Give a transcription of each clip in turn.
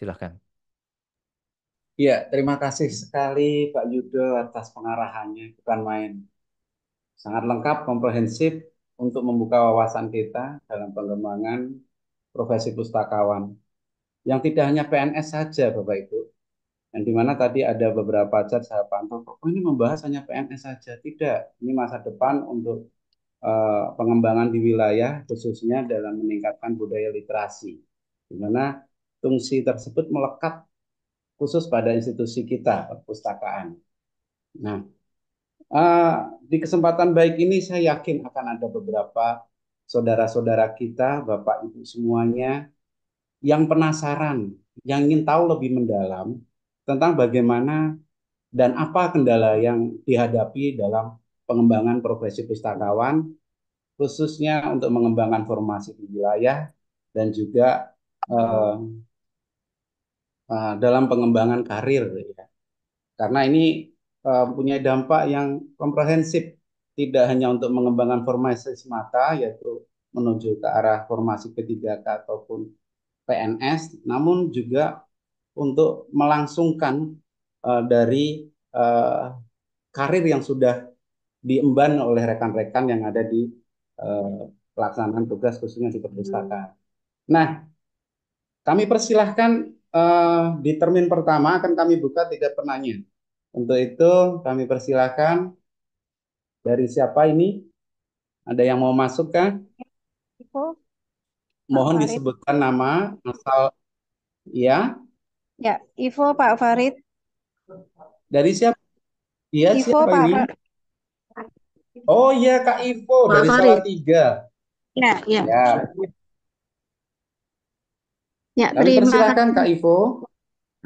Silahkan. Ya, terima kasih sekali Pak Yudo atas pengarahannya. Bukan main. Sangat lengkap, komprehensif untuk membuka wawasan kita dalam pengembangan profesi pustakawan. Yang tidak hanya PNS saja, Bapak Ibu. Yang dimana tadi ada beberapa chat saya pantau, oh ini membahas hanya PNS saja. Tidak, ini masa depan untuk pengembangan di wilayah, khususnya dalam meningkatkan budaya literasi. Di mana fungsi tersebut melekat khusus pada institusi kita, perpustakaan. Nah, Eh, di kesempatan baik ini saya yakin akan ada beberapa saudara-saudara kita, Bapak Ibu semuanya yang penasaran, yang ingin tahu lebih mendalam tentang bagaimana dan apa kendala yang dihadapi dalam pengembangan profesi pustakawan, khususnya untuk mengembangkan formasi di wilayah dan juga eh, dalam pengembangan karir ya. Karena ini punya dampak yang komprehensif, tidak hanya untuk mengembangkan formasi semata, yaitu menuju ke arah formasi P3K ataupun PNS, namun juga untuk melangsungkan dari eh, karir yang sudah diemban oleh rekan-rekan yang ada di eh, pelaksanaan tugas khususnya di perpustakaan. Nah, kami persilahkan di termin pertama akan kami buka tiga penanya. Untuk itu kami persilahkan dari siapa ini? Ada yang mau masuk kah? Ivo, Pak Mohon Farid. disebutkan nama, asal ya. Ya, Ivo, Pak Farid. Dari siapa? Iya, Ivo, siapa Pak ini? Farid. Oh iya, Kak Ivo Pak dari Farid. Salatiga. Ya, ya. Ya, Ya, kami terima persilahkan kasih. Kak Ivo.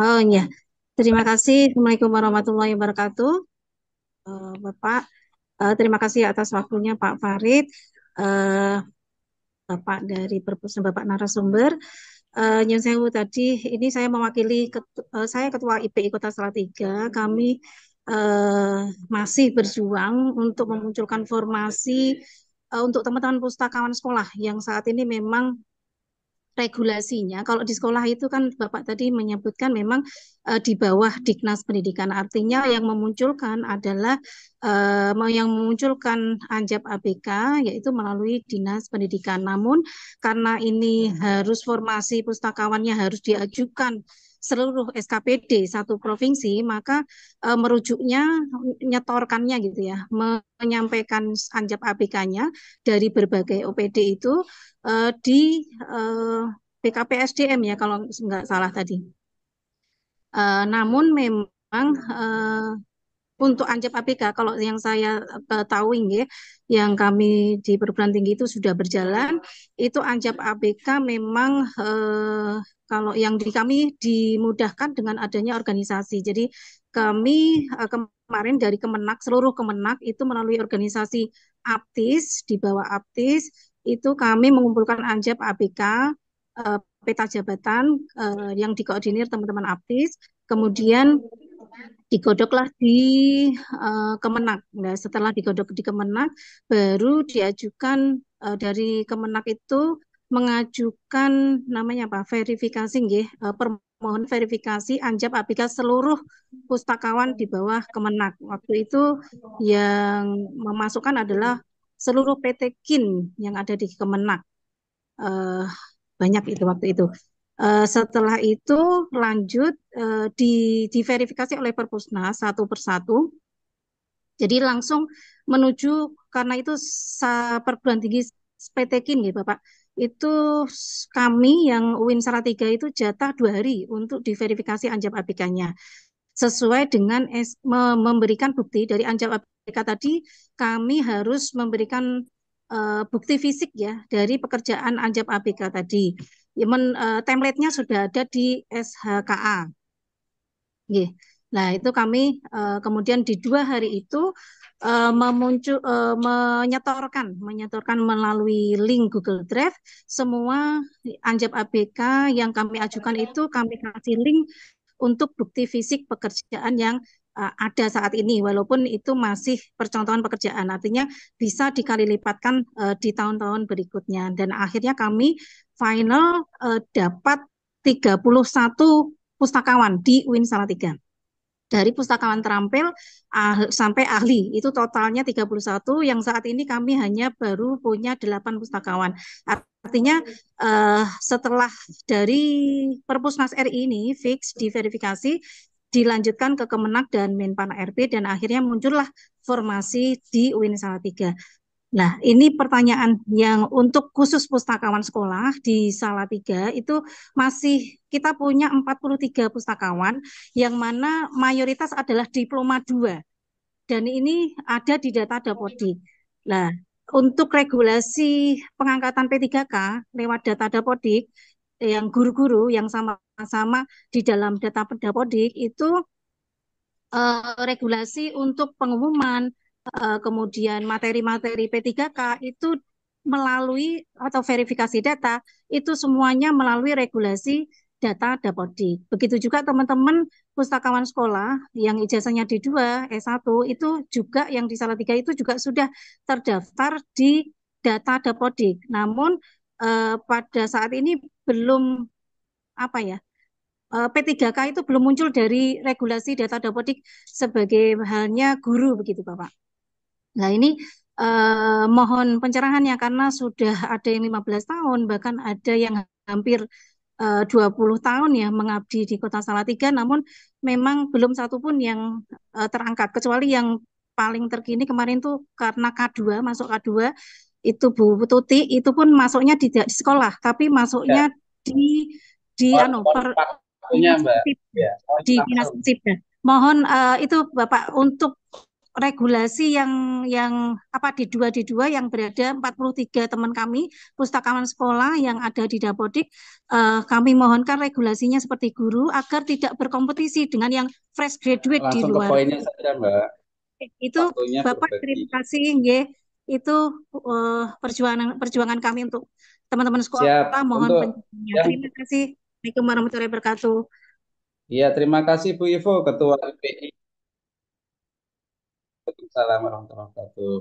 Oh, ya. Terima kasih. Assalamualaikum warahmatullahi wabarakatuh. Bapak, terima kasih atas waktunya Pak Farid. Eh, Bapak dari Perpustakaan Bapak narasumber. Nyun Sewu tadi, ini saya mewakili saya Ketua IPI Kota Salatiga. Kami eh, masih berjuang untuk memunculkan formasi untuk teman-teman pustakawan sekolah yang saat ini memang regulasinya. Kalau di sekolah itu kan Bapak tadi menyebutkan memang di bawah Dignas Pendidikan. Artinya yang memunculkan adalah yang memunculkan Anjap ABK yaitu melalui Dinas Pendidikan. Namun karena ini harus formasi pustakawannya harus diajukan seluruh SKPD satu provinsi, maka merujuknya nyetorkannya gitu ya, menyampaikan Anjap ABK-nya dari berbagai OPD itu di BKPSDM ya kalau nggak salah tadi. Namun memang untuk Anjap APK kalau yang saya tahu ya, yang kami di perguruan tinggi itu sudah berjalan, itu Anjap APK memang kalau yang di kami dimudahkan dengan adanya organisasi. Jadi kami kemarin dari Kemenak, seluruh Kemenak itu melalui organisasi APTIS, di bawah APTIS itu kami mengumpulkan Anjap APK peta jabatan yang dikoordinir teman-teman APTIS, kemudian digodoklah di Kemenak. Nah, setelah digodok di Kemenak, baru diajukan dari Kemenak itu mengajukan namanya apa? Verifikasi nggih, permohonan verifikasi Anjap APK seluruh pustakawan di bawah Kemenak. Waktu itu yang memasukkan adalah seluruh PT KIN yang ada di Kemenak. Eh, banyak itu waktu itu. Setelah itu lanjut diverifikasi oleh Perpusnas satu persatu. Jadi langsung menuju karena itu perguruan tinggi PTKIN gitu Bapak. Itu kami yang UIN Salatiga itu jatah 2 hari untuk diverifikasi Anjap ABK-nya. Sesuai dengan memberikan bukti dari Anjap ABK tadi, kami harus memberikan bukti fisik ya dari pekerjaan Anjap ABK tadi. Ya, template-nya sudah ada di SHKA. Nggih. Nah, itu kami kemudian di 2 hari itu menyetorkan melalui link Google Drive semua Anjap ABK yang kami ajukan itu kami kasih link untuk bukti fisik pekerjaan yang ada saat ini, walaupun itu masih percontohan pekerjaan, artinya bisa dikali lipatkan di tahun-tahun berikutnya. Dan akhirnya kami final dapat 31 pustakawan di UIN Salatiga. Dari pustakawan terampil sampai ahli itu totalnya 31 yang saat ini kami hanya baru punya 8 pustakawan. Artinya setelah dari Perpusnas RI ini fix diverifikasi dilanjutkan ke Kemenak dan Menpan RB dan akhirnya muncullah formasi di UIN Salatiga. Nah, ini pertanyaan yang untuk khusus pustakawan sekolah di Salatiga itu masih kita punya 43 pustakawan yang mana mayoritas adalah diploma 2 dan ini ada di data Dapodik. Nah, untuk regulasi pengangkatan P3K lewat data Dapodik yang guru-guru yang sama-sama di dalam data Dapodik itu regulasi untuk pengumuman, kemudian materi-materi P3K itu melalui atau verifikasi data, itu semuanya melalui regulasi data Dapodik. Begitu juga teman-teman pustakawan sekolah yang ijazahnya D2, S1, itu juga yang di Salatiga itu juga sudah terdaftar di data Dapodik. Namun pada saat ini belum apa ya P3K itu belum muncul dari regulasi data dapodik sebagai halnya guru begitu Bapak. Nah ini mohon pencerahannya karena sudah ada yang 15 tahun bahkan ada yang hampir 20 tahun ya mengabdi di Kota Salatiga namun memang belum satu pun yang terangkat kecuali yang paling terkini kemarin tuh karena K2 masuk K2 itu Bu Tuti itu pun masuknya di sekolah tapi Ya, masuknya di di mohon, anu mohon per, waktunya Dinas Mbak. Persipda, Ya, mohon di Dinas langsung. Persipda. Mohon itu Bapak untuk regulasi yang apa di dua yang berada 43 teman kami pustakawan sekolah yang ada di Dapodik kami mohonkan regulasinya seperti guru agar tidak berkompetisi dengan yang fresh graduate di Langsung ke luar. poinnya saja Mbak. Itu Waktunya Bapak berbagi. terima kasih nggih. Itu perjuangan perjuangan kami untuk teman-teman Siap. sekolah mohon Untuk penjelasannya. yang Terima kasih. Assalamualaikum warahmatullahi wabarakatuh. ya terima kasih Bu Ivo, Ketua LPI. Waalaikumsalam warahmatullahi wabarakatuh.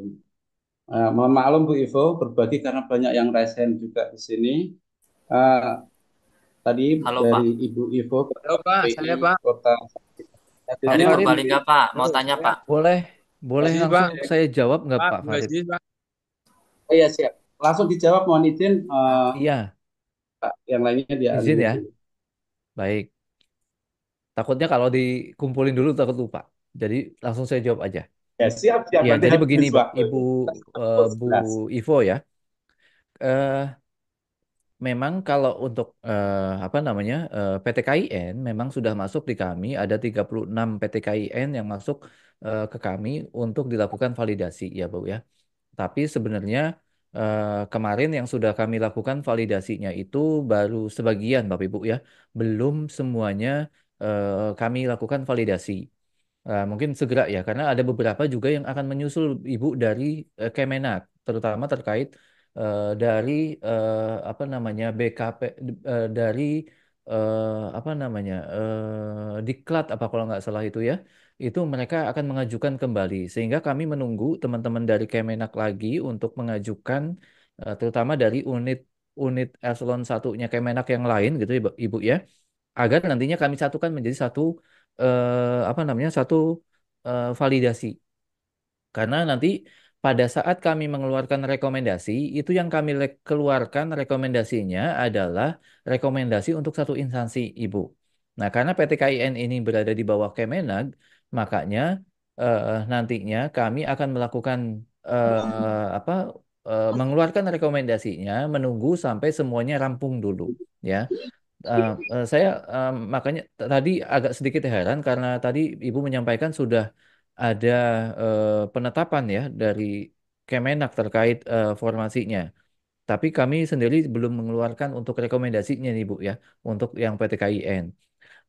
Mohon maklum Bu Ivo, berbagi karena banyak yang resen juga di sini. Eh, Tadi Halo dari Pak, Ibu Ivo, Halo Ketua Pak, LPI saya Pak. Kota. Pak dari Hadirnya Farid, Purbalingga Pak, mau Halo, tanya saya. Pak. boleh boleh Persis Pak. langsung saya jawab nggak Pak, Pak Farid? persis Pak. Oh iya siap. Langsung dijawab, mohon izin. Iya, Yang lainnya dia izin unmute ya. dulu. Baik. Takutnya kalau dikumpulin dulu takut lupa. Jadi langsung saya jawab aja. Ya siap siap. Ya, Nanti jadi begini, habis waktu. Ibu Bu 11. Ivo ya. Eh, Memang kalau untuk apa namanya PTKIN memang sudah masuk di kami ada 36 PTKIN yang masuk ke kami untuk dilakukan validasi ya Bu ya. Tapi sebenarnya kemarin yang sudah kami lakukan validasinya itu baru sebagian Bapak Ibu ya. Belum semuanya kami lakukan validasi. Mungkin segera ya, karena ada beberapa juga yang akan menyusul Ibu dari Kemenak, terutama terkait dari apa namanya BKP dari apa namanya Diklat apa kalau nggak salah itu ya, itu mereka akan mengajukan kembali, sehingga kami menunggu teman-teman dari Kemenak lagi untuk mengajukan terutama dari unit eselon satunya Kemenak yang lain gitu ya, Ibu ya, agar nantinya kami satukan menjadi satu apa namanya satu validasi. Karena nanti pada saat kami mengeluarkan rekomendasi, itu yang kami keluarkan rekomendasinya adalah rekomendasi untuk satu instansi, Ibu. Nah, karena PTKIN ini berada di bawah Kemenag, makanya nantinya kami akan melakukan apa mengeluarkan rekomendasinya, menunggu sampai semuanya rampung dulu, ya. Saya makanya tadi agak sedikit heran karena tadi Ibu menyampaikan sudah ada penetapan ya dari Kemenak terkait formasinya. Tapi kami sendiri belum mengeluarkan untuk rekomendasinya nih Bu ya, untuk yang PTKIN.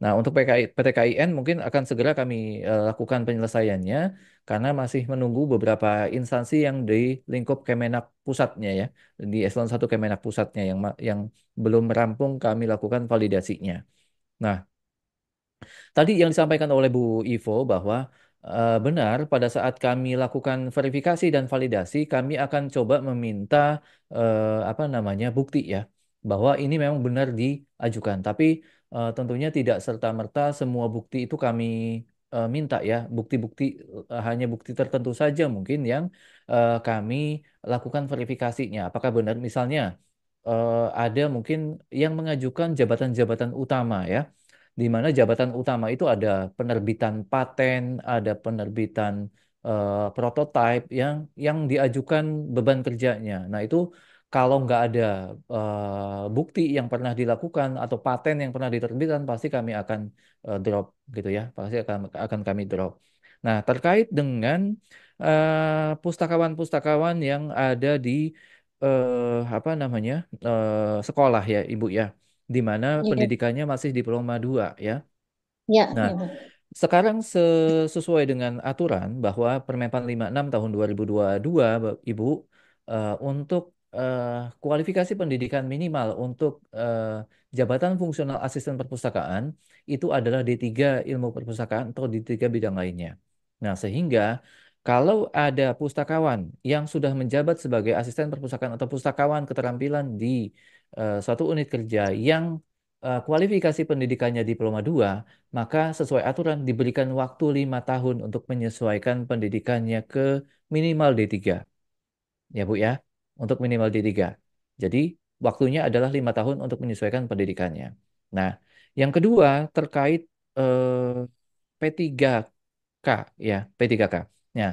Nah, untuk PTKIN mungkin akan segera kami lakukan penyelesaiannya karena masih menunggu beberapa instansi yang di lingkup Kemenak pusatnya ya, di eselon 1 Kemenak pusatnya yang belum rampung kami lakukan validasinya. Nah, tadi yang disampaikan oleh Bu Ivo bahwa benar pada saat kami lakukan verifikasi dan validasi, kami akan coba meminta apa namanya bukti ya bahwa ini memang benar diajukan. Tapi tentunya tidak serta-merta semua bukti itu kami minta ya. Bukti-bukti hanya bukti tertentu saja mungkin yang kami lakukan verifikasinya. Apakah benar misalnya ada mungkin yang mengajukan jabatan-jabatan utama ya, di mana jabatan utama itu ada penerbitan paten, ada penerbitan prototipe yang diajukan beban kerjanya. Nah itu kalau nggak ada bukti yang pernah dilakukan atau paten yang pernah diterbitkan, pasti kami akan drop gitu ya, pasti akan kami drop. Nah terkait dengan pustakawan-pustakawan yang ada di apa namanya sekolah ya Ibu ya, di mana Iya, pendidikannya masih diploma 2 ya. ya, Nah, ya, Pak. sekarang sesuai dengan aturan bahwa Permenpan 56 tahun 2022, Ibu, untuk kualifikasi pendidikan minimal untuk jabatan fungsional asisten perpustakaan itu adalah D3 ilmu perpustakaan atau D3 bidang lainnya. Nah, sehingga kalau ada pustakawan yang sudah menjabat sebagai asisten perpustakaan atau pustakawan keterampilan di suatu unit kerja yang kualifikasi pendidikannya diploma 2, maka sesuai aturan diberikan waktu 5 tahun untuk menyesuaikan pendidikannya ke minimal D3. Ya Bu ya, untuk minimal D3. Jadi waktunya adalah 5 tahun untuk menyesuaikan pendidikannya. Nah, yang kedua terkait P3K ya, P3K. Nah,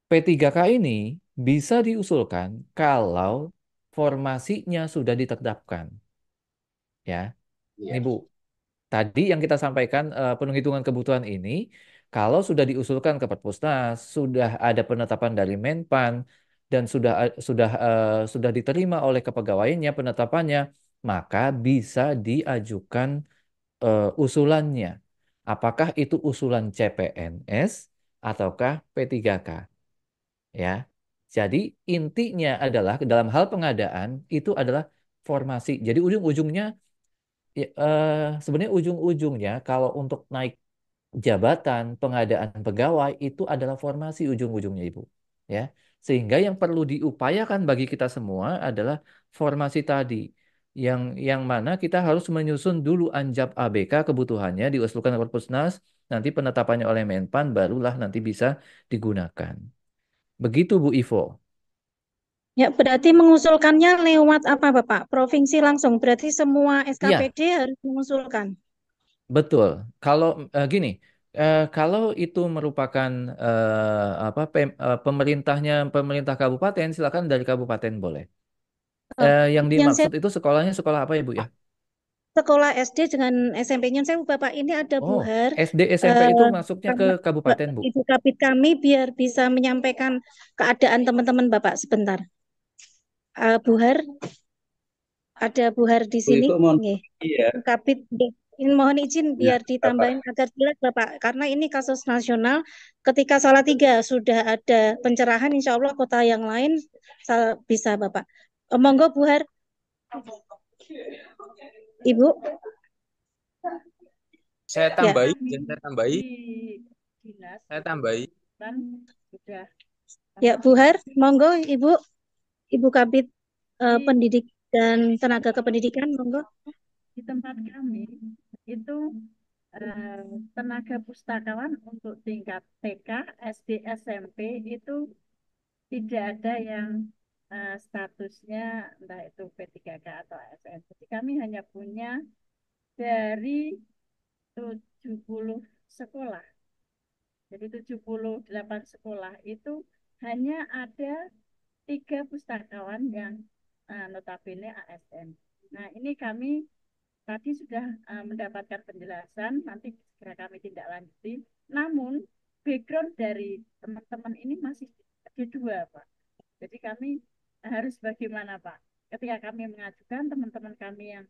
P3K ini bisa diusulkan kalau formasinya sudah ditetapkan. Ya, ini Iya. Bu. Tadi yang kita sampaikan penghitungan kebutuhan ini, kalau sudah diusulkan ke Perpusnas, sudah ada penetapan dari Menpan dan sudah diterima oleh kepegawaiannya penetapannya, maka bisa diajukan usulannya. Apakah itu usulan CPNS ataukah P3K? Ya. Jadi intinya adalah dalam hal pengadaan itu adalah formasi. Jadi ujung-ujungnya ya, sebenarnya ujung-ujungnya kalau untuk naik jabatan pengadaan pegawai itu adalah formasi ujung-ujungnya Ibu. Ya. Sehingga yang perlu diupayakan bagi kita semua adalah formasi tadi. Yang mana kita harus menyusun dulu anjap ABK kebutuhannya diusulkan ke Perpusnas, nanti penetapannya oleh Menpan barulah nanti bisa digunakan. Begitu Bu Ivo. Ya, berarti mengusulkannya lewat apa, Bapak? Provinsi langsung. Berarti semua Iya, SKPD harus mengusulkan. betul. Kalau gini, kalau itu merupakan apa pemerintah kabupaten, silakan dari kabupaten boleh. Eh, Yang yang saya dimaksud itu sekolahnya sekolah apa ya Bu ya? sekolah SD dengan SMP-nya, saya Bapak ini ada Oh, Buhar. SD SMP itu eh, masuknya ke sama- kabupaten Bu. Ibu Kapit kami biar bisa menyampaikan keadaan teman-teman Bapak sebentar. Buhar, ada Buhar di Bu sini. Ivo mohon Nggih. iya. Kapit, ini mohon izin Ya, biar ditambahin Bapak. agar jelas Bapak, karena ini kasus nasional. Ketika Salatiga sudah ada pencerahan, insya Allah kota yang lain bisa Bapak. Monggo Buhar, Ibu. Saya Ya, tambahi, dan saya tambahi, saya tambahi. ya Buhar, monggo Ibu, Ibu Kabit Pendidik dan Tenaga Kependidikan, monggo. Di tempat kami itu eh, tenaga pustakawan untuk tingkat TK, SD, SMP itu tidak ada yang statusnya entah itu P3K atau ASN. Jadi kami hanya punya dari 70 sekolah. Jadi 78 sekolah itu hanya ada 3 pustakawan yang notabene ASN. Nah, ini kami tadi sudah mendapatkan penjelasan, nanti segera kami tindak lanjuti. Namun, background dari teman-teman ini masih ada 2, Pak. Jadi kami harus bagaimana, Pak? Ketika kami mengajukan teman-teman kami yang